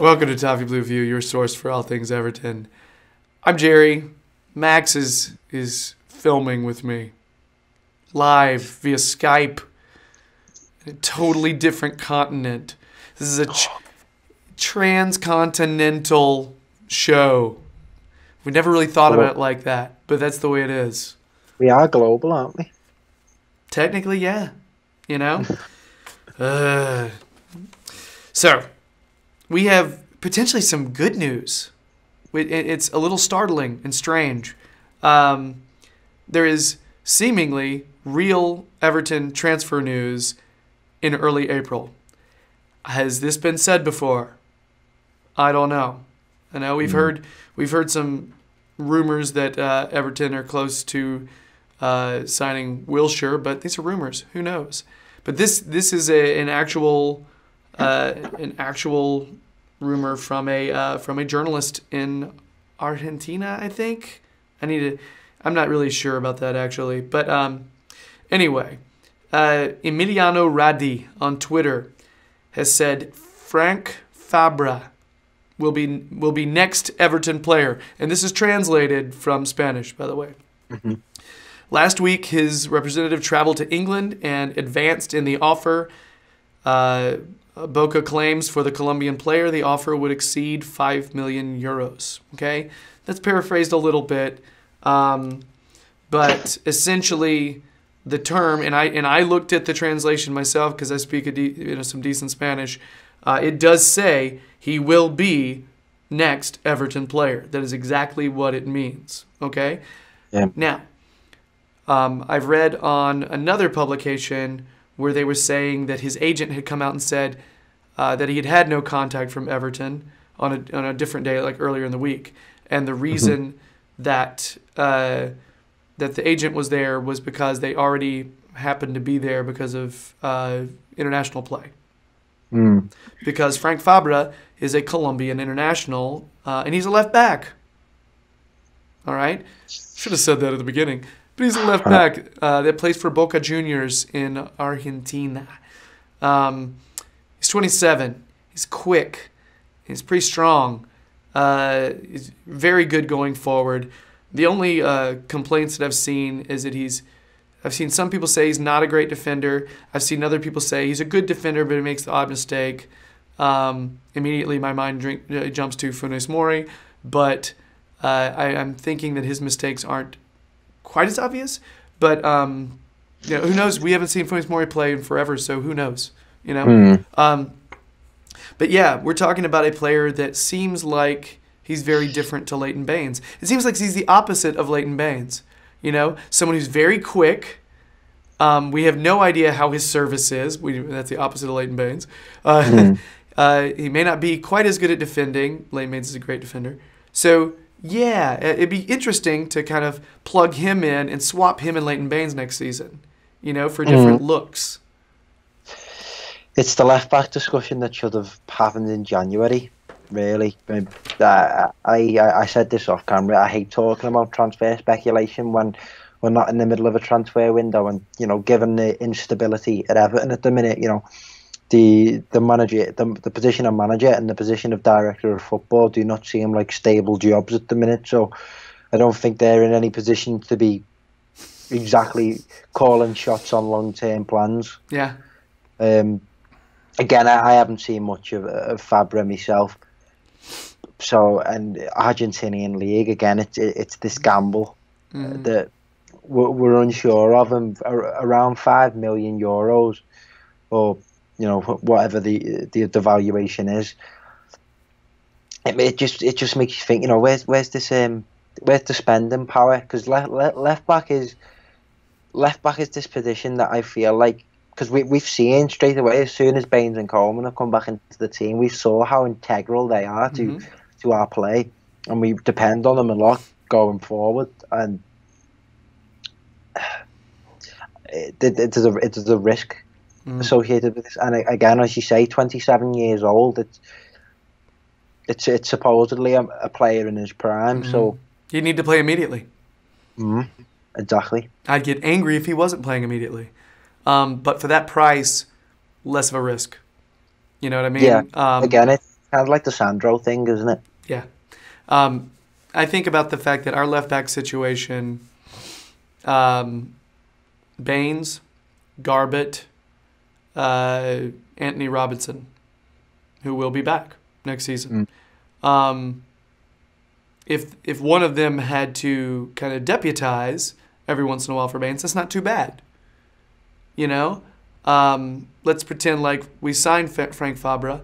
Welcome to Toffee Blue View, your source for all things Everton. I'm Gerry. Max is filming with me live via Skype in a totally different continent. This is a transcontinental show. We never really thought about it like that, but that's the way it is. We are global, aren't we? Technically, yeah. You know? So, we have potentially some good news. It's a little startling and strange. There is seemingly real Everton transfer news in early April. Has this been said before? I don't know. I know we've heard some rumors that Everton are close to signing Wilshere, but these are rumors. Who knows? But this is an actual rumor from a journalist in Argentina, I think. I'm not really sure about that actually, but anyway, Emiliano Radi on Twitter has said Frank Fabra will be next Everton player, and this is translated from Spanish, by the way. Mm-hmm. Last week, his representative traveled to England and advanced in the offer. Boca claims for the Colombian player the offer would exceed 5 million euros. Okay, that's paraphrased a little bit, but essentially the term, and I looked at the translation myself because I speak some decent Spanish. It does say he will be next Everton player. That is exactly what it means. Okay, yeah. Now, I've read on another publication where they were saying that his agent had come out and said that he had had no contact from Everton on a different day, like earlier in the week, and the reason that the agent was there was because they already happened to be there because of international play. Because Frank Fabra is a Colombian international, and he's a left back. All right, should have said that at the beginning. But he's a left back that plays for Boca Juniors in Argentina. He's 27. He's quick. He's pretty strong. He's very good going forward. The only complaints that I've seen is that I've seen some people say he's not a great defender. I've seen other people say he's a good defender, but he makes the odd mistake. Immediately my mind jumps to Funes Mori, but I'm thinking that his mistakes aren't quite as obvious, but who knows? We haven't seen Funes Mori play in forever, so who knows? But yeah, we're talking about a player that seems like he's very different to Leighton Baines. It seems like he's the opposite of Leighton Baines. Someone who's very quick. We have no idea how his service is. That's the opposite of Leighton Baines. He may not be quite as good at defending. Leighton Baines is a great defender. So yeah, it'd be interesting to kind of plug him in and swap him and Leighton Baines next season, for different looks. It's the left-back discussion that should have happened in January, really. I said this off camera. I hate talking about transfer speculation when we're not in the middle of a transfer window, and given the instability at Everton at the minute, the manager, the position of manager and the position of director of football do not seem like stable jobs at the minute. So I don't think they're in any position to be exactly calling shots on long-term plans. Yeah. Again, I haven't seen much of Fabra myself. So, and Argentinian league again, it's this gamble that we're unsure of, and around 5 million euros, or whatever the valuation is. It just makes you think, where's the spending power? Because left back is this position that I feel like, because we've seen straight away as soon as Baines and Coleman have come back into the team, we saw how integral they are to our play, and we depend on them a lot going forward. And it is a risk associated with this. And again, as you say, 27 years old. It's supposedly a player in his prime, so you need to play immediately. Exactly. I'd get angry if he wasn't playing immediately. But for that price, less of a risk. You know what I mean? Yeah. Again, kind of like the Sandro thing, isn't it? Yeah. I think about the fact that our left back situation, Baines, Garbett, Anthony Robinson, who will be back next season. If one of them had to kind of deputize every once in a while for Baines, that's not too bad. You know, let's pretend like we signed Frank Fabra,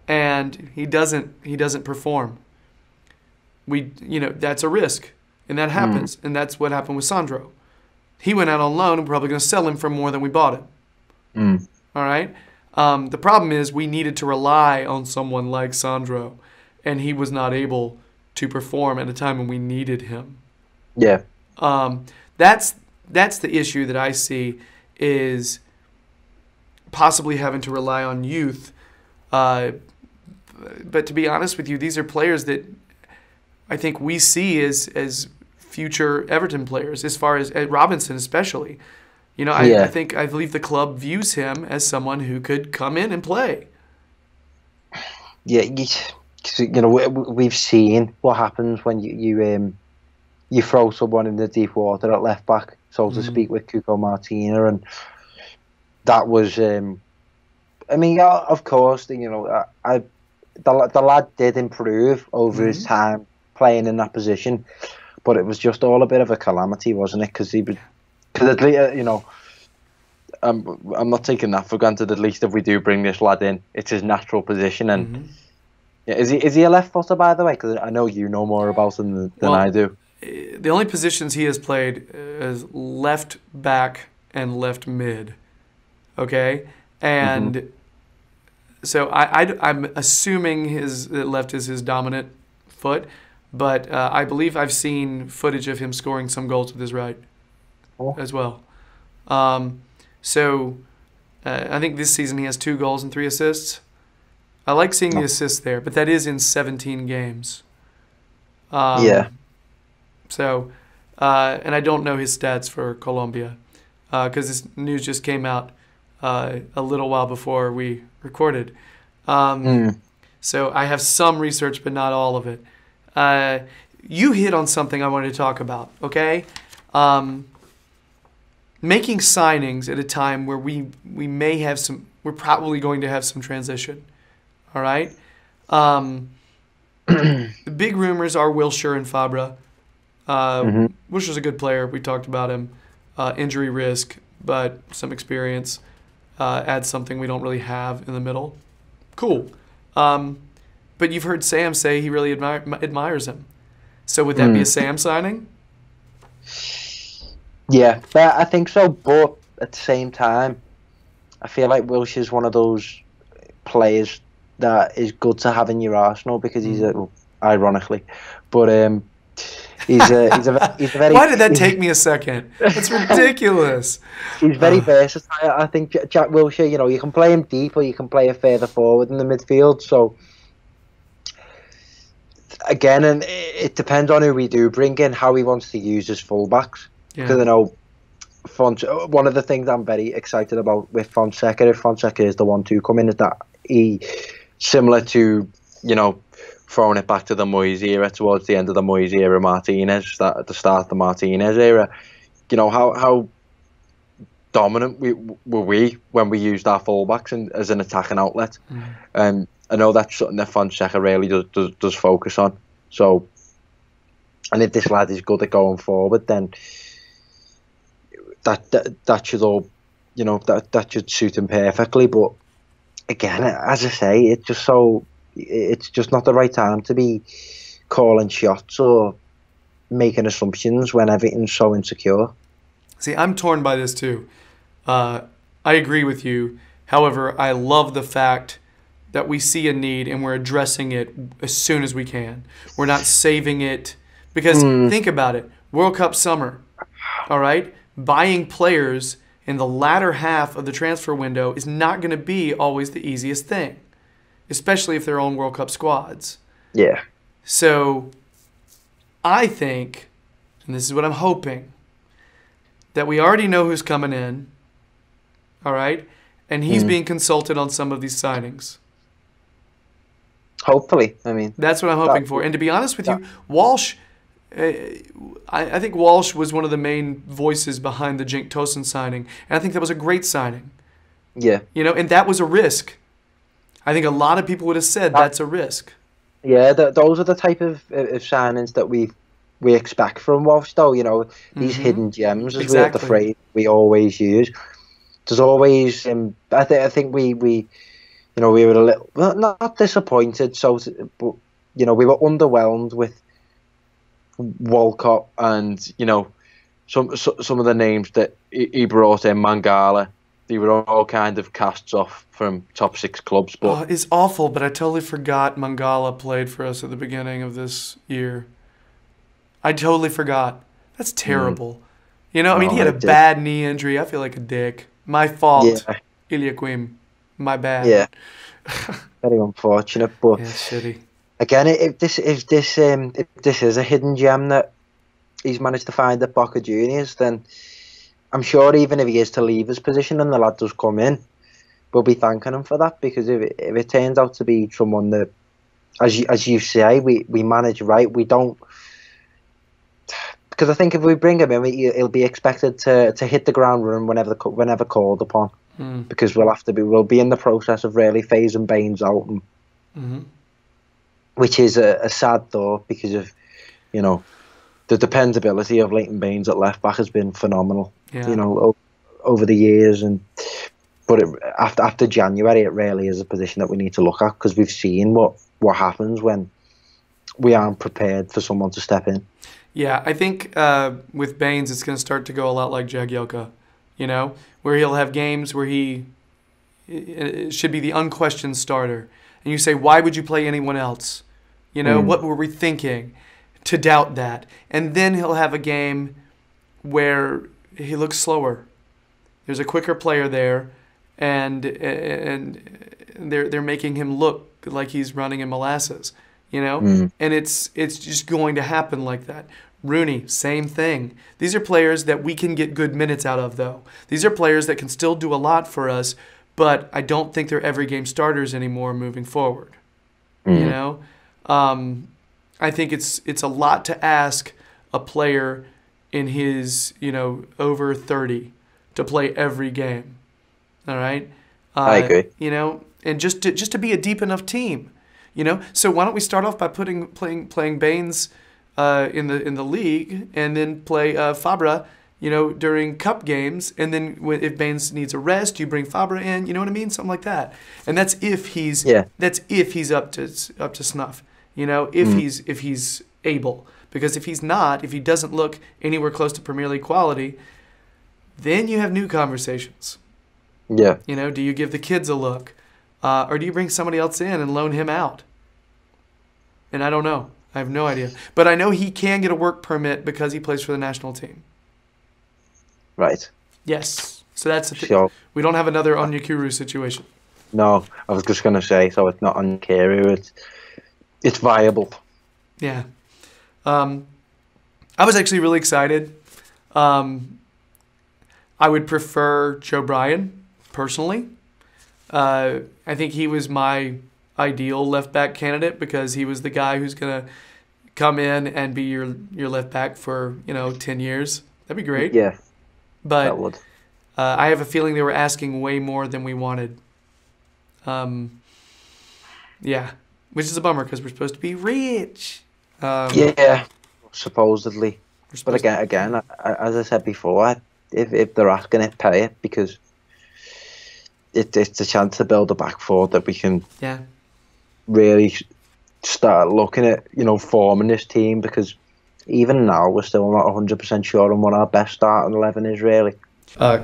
and he doesn't perform. That's a risk, and that happens, and that's what happened with Sandro. He went out on loan, and we're probably going to sell him for more than we bought him. All right. The problem is we needed to rely on someone like Sandro, and he was not able to perform at a time when we needed him. Yeah. That's the issue that I see, is possibly having to rely on youth. But to be honest with you, these are players that I think we see as future Everton players, as far as Robinson especially. I believe the club views him as someone who could come in and play. Yeah, we've seen what happens when you throw someone in the deep water at left back, so to speak, with Cuco Martina, and that was. Of course, the lad did improve over his time playing in that position, but it was just all a bit of a calamity, wasn't it? Because at least, I'm not taking that for granted. At least if we do bring this lad in, it's his natural position. And is he a left footer, by the way? Because I know you know more about him than I do. The only positions he has played is left back and left mid. Okay, and so I'm assuming his left is his dominant foot, but I believe I've seen footage of him scoring some goals with his right as well. So I think this season he has 2 goals and 3 assists. I like seeing the assists there, but that is in 17 games. So, and I don't know his stats for Colombia because this news just came out a little while before we recorded. So I have some research, but not all of it. You hit on something I wanted to talk about, okay? Making signings at a time where we may have we're probably going to have some transition, all right? The big rumors are Wilshere and Fabra. Wilshere's a good player. We talked about him. Injury risk, but some experience. Adds something we don't really have in the middle. Cool. But you've heard Sam say he really admires him. So would that be a Sam signing? Yeah, I think so. But at the same time, I feel like Wilshere's one of those players that is good to have in your arsenal because he's ironically, but he's a very. Why did that take me a second? That's ridiculous. He's very versatile. I think Jack Wilshere, you can play him deep or you can play him further forward in the midfield. So again, and it depends on who we do bring in, how he wants to use his fullbacks. Because I know one of the things I'm very excited about with Fonseca, if Fonseca is the one to come in, is that he, similar to, throwing it back to the Moyes era, towards the end of the Moyes era, Martinez, at the start of the Martinez era, how dominant were we when we used our fullbacks as an attacking outlet. I know that's something that Fonseca really does focus on. So, and if this lad is good at going forward, then that should all, that should suit him perfectly. But again, as I say, it's just not the right time to be calling shots or making assumptions when everything's so insecure. See, I'm torn by this too. I agree with you. However, I love the fact that we see a need and we're addressing it as soon as we can. We're not saving it. Because think about it. World Cup summer, all right? Buying players in the latter half of the transfer window is not going to be always the easiest thing, especially if they're on World Cup squads. Yeah. So I think, and this is what I'm hoping, that we already know who's coming in, all right? And he's being consulted on some of these signings. Hopefully, I mean, That's what I'm hoping for. And to be honest with you, Walsh, I think Walsh was one of the main voices behind the Cenk Tosun signing, and I think that was a great signing. yeah, And that was a risk. I think a lot of people would have said that's a risk. yeah. Those are the type of signings that we expect from Walsh, though. These hidden gems, as the Exactly. phrase we always use. There's always, I think we we were a little, well, not disappointed, but we were underwhelmed with Walcott and some of the names that he brought in, Mangala. They were all kind of casts off from top 6 clubs, but It's awful, but I totally forgot Mangala played for us at the beginning of this year. I totally forgot. That's terrible. He had I a did. bad knee injury. I feel like a dick. My fault. Yeah, Iliaquim. My bad. yeah, very unfortunate. But Yeah, shitty. again, if this is a hidden gem that he's managed to find at Boca Juniors, then I'm sure even if he is to leave his position and the lad does come in, we'll be thanking him for that, because if it turns out to be someone that, as you say, we manage right, we don't. Because I think if we bring him in, he'll be expected to hit the ground running whenever called upon. Because we'll be in the process of really phasing Baines out, which is a sad thought, because of the dependability of Leighton Baines at left back has been phenomenal. Yeah. Over the years, but after January, it really is a position that we need to look at, because we've seen what happens when we aren't prepared for someone to step in. Yeah, I think with Baines, it's going to start to go a lot like Jagielka, where he'll have games where he should be the unquestioned starter. And you say, why would you play anyone else? What were we thinking to doubt that? And then he'll have a game where he looks slower. There's a quicker player there, and they're making him look like he's running in molasses. And it's just going to happen like that. Rooney, same thing. These are players that we can get good minutes out of, though. These are players that can still do a lot for us, but I don't think they're every game starters anymore moving forward. I think it's a lot to ask a player in his over 30 to play every game. All right, I agree. And just to be a deep enough team. So why don't we start off by playing Baines in the league, and then play Fabra, during cup games, and then if Baines needs a rest, you bring Fabra in. You know what I mean? Something like that. And that's if he's up to snuff. If he's able, because if he's not, if he doesn't look anywhere close to Premier League quality, then you have new conversations. Yeah. Do you give the kids a look? Or do you bring somebody else in and loan him out? And I don't know. I have no idea. But I know he can get a work permit because he plays for the national team. Right. Yes. So that's the thing. Sure. We don't have another Onyekuru situation. No, I was just going to say, so it's not Onyekuru. It's viable. Yeah. I was actually really excited. I would prefer Joe Bryan, personally. I think he was my ideal left back candidate, because he was the guy who's gonna come in and be your left back for 10 years. That'd be great. Yeah, but that would. I have a feeling they were asking way more than we wanted. Yeah, which is a bummer, because we're supposed to be rich. Yeah, supposedly. But again, as I said before, if they're asking it, pay it, because it's a chance to build a back four that we can really start looking at, forming this team, because even now we're still not 100% sure on what our best starting 11 is, really.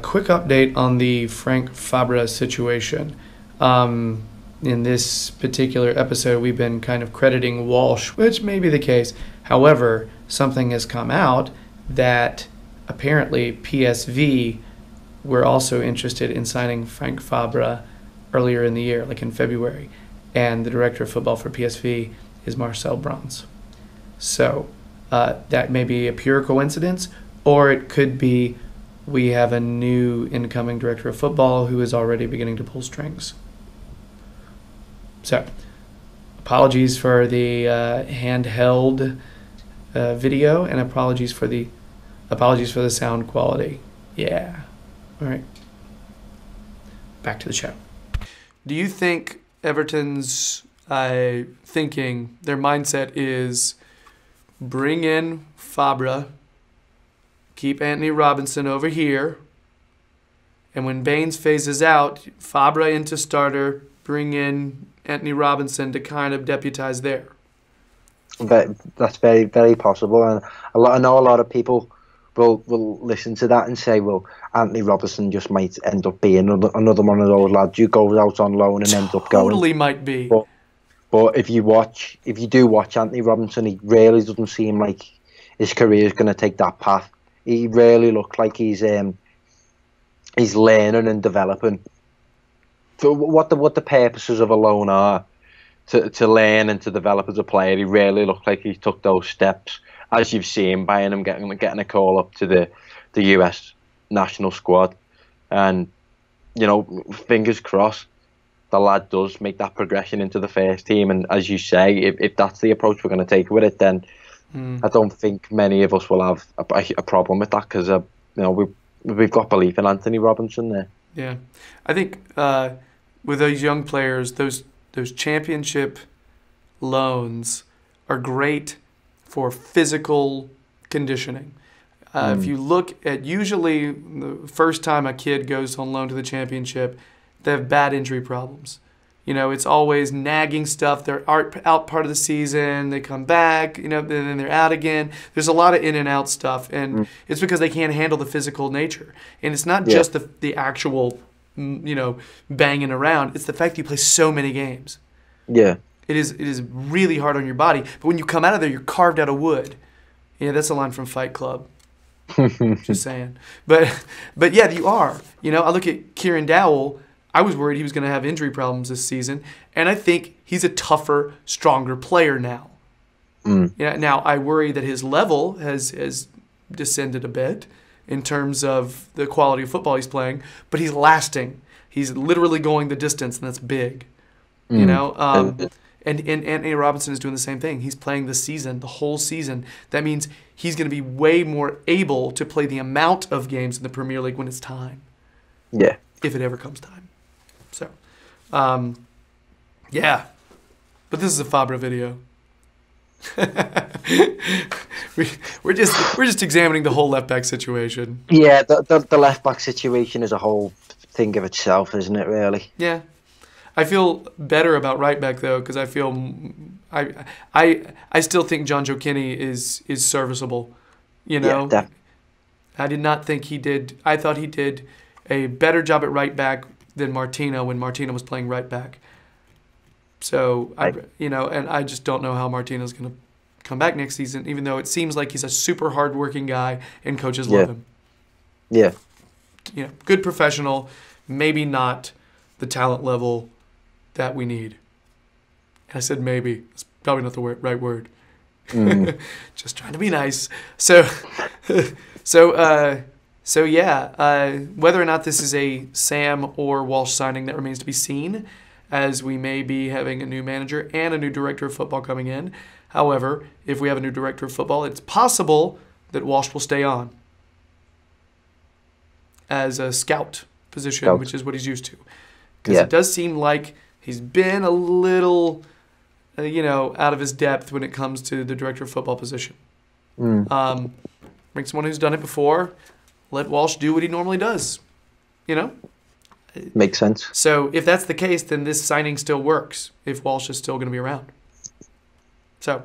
Quick update on the Frank Fabra situation. In this particular episode, we've been kind of crediting Walsh, which may be the case. However, something has come out that apparently PSV were also interested in signing Frank Fabra earlier in the year, like in February. And the director of football for PSV is Marcel Brands. So that may be a pure coincidence, or it could be we have a new incoming director of football who is already beginning to pull strings. So, apologies for the handheld video, and apologies for the sound quality. Yeah. All right. Back to the show. Do you think Everton's thinking, their mindset is bring in Fabra, keep Anthony Robinson over here, and when Baines phases out, Fabra into starter, bring in Anthony Robinson to kind of deputize there? But that's very, very possible, and I know a lot of people will listen to that and say, well, Anthony Robinson just might end up being another one of those lads who goes out on loan and ends up going. Totally might be. But if you do watch Anthony Robinson, he really doesn't seem like his career is going to take that path. He really looks like he's learning and developing. So what the purposes of a loan are, to learn and to develop as a player, he really looked like he took those steps, as you've seen by him getting a call up to the US national squad. And, you know, fingers crossed, the lad does make that progression into the first team. And as you say, if that's the approach we're going to take with it, then I don't think many of us will have a problem with that, because you know, we've got belief in Anthony Robinson there. Yeah, I think with those young players, those championship loans are great for physical conditioning. If you look at usually the first time a kid goes on loan to the championship, they have bad injury problems. You know, it's always nagging stuff. They're out part of the season. They come back, you know, then they're out again. There's a lot of in and out stuff, and it's because they can't handle the physical nature. And it's not just the actual, you know, banging around. It's the fact that you play so many games. Yeah. It is really hard on your body. But when you come out of there, you're carved out of wood. Yeah, that's a line from Fight Club. Just saying. But yeah, you are. You know, I look at Kieran Dowell. I was worried he was going to have injury problems this season, and I think he's a tougher, stronger player now. Yeah. Now I worry that his level has descended a bit in terms of the quality of football he's playing, but he's lasting. He's literally going the distance, and that's big. You know. And Anthony Robinson is doing the same thing. He's playing the season, the whole season. That means he's going to be way more able to play the amount of games in the Premier League when it's time. Yeah. If it ever comes time. So, yeah. But this is a Fabra video. we're just examining the whole left back situation. Yeah, the left back situation is a whole thing of itself, isn't it? Really. Yeah. I feel better about right back though, because I feel I still think John Joe Kenny is serviceable. You know, yeah, I did not think he did. I thought he did a better job at right back than Martino when Martino was playing right back. So you know, and I just don't know how Martino's going to come back next season, even though it seems like he's a super hardworking guy and coaches love him. Yeah. You know, good professional, maybe not the talent level that we need. I said maybe. It's probably not the right word. Just trying to be nice. So yeah, whether or not this is a Sam or Walsh signing, that remains to be seen, as we may be having a new manager and a new director of football coming in. However, if we have a new director of football, it's possible that Walsh will stay on as a scout position, which is what he's used to. Because it does seem like he's been a little, you know, out of his depth when it comes to the director of football position. Bring someone who's done it before. Let Walsh do what he normally does. You know? Makes sense. So if that's the case, then this signing still works if Walsh is still going to be around. So,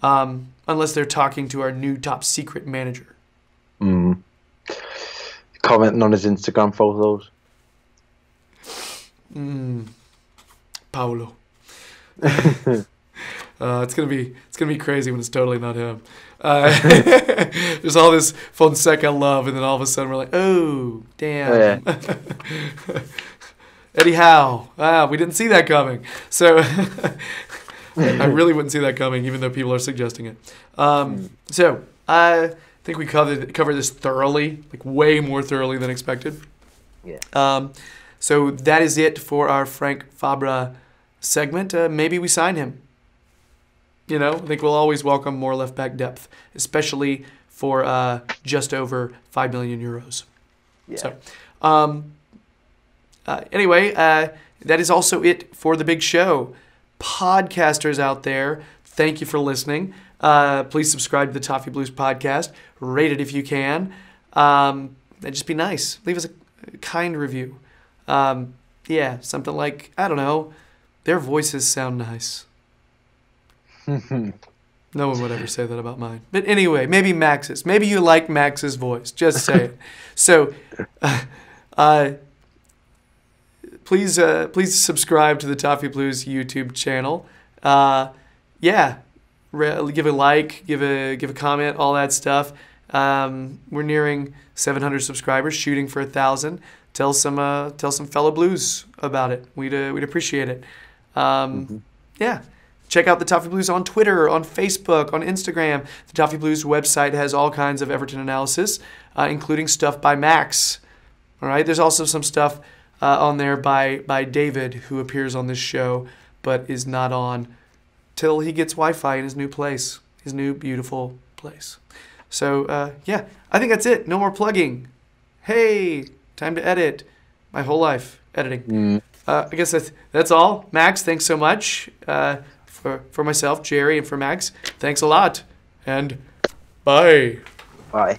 unless they're talking to our new top secret manager. Commenting on his Instagram photos. Paulo. It's gonna be crazy when it's totally not him. There's all this Fonseca love, and then all of a sudden we're like, oh damn. Oh, yeah. Eddie Howe. We didn't see that coming. So I really wouldn't see that coming, even though people are suggesting it. So I think we covered this thoroughly, like way more thoroughly than expected. Yeah. So that is it for our Frank Fabra segment. Maybe we sign him. I think we'll always welcome more left back depth, especially for just over 5 million euros. Yeah. So, anyway, that is also it for the big show. Podcasters out there, thank you for listening. Please subscribe to the Toffee Blues podcast. Rate it if you can. And just be nice. Leave us a kind review. Something like, I don't know, their voices sound nice. No one would ever say that about mine. But anyway, maybe Max's. Maybe you like Max's voice. Just say it. So, please subscribe to the Toffee Blues YouTube channel. Give a like, give a comment, all that stuff. We're nearing 700 subscribers, shooting for 1,000. Tell some fellow Blues about it. We'd appreciate it. Yeah. Check out the Toffee Blues on Twitter, on Facebook, on Instagram. The Toffee Blues website has all kinds of Everton analysis, including stuff by Max. All right. There's also some stuff on there by David, who appears on this show, but is not on till he gets Wi-Fi in his new place, his new beautiful place. So I think that's it. No more plugging. Hey, time to edit. My whole life editing. I guess that's all. Max, thanks so much. For myself, Gerry, and for Max, thanks a lot. And bye. Bye.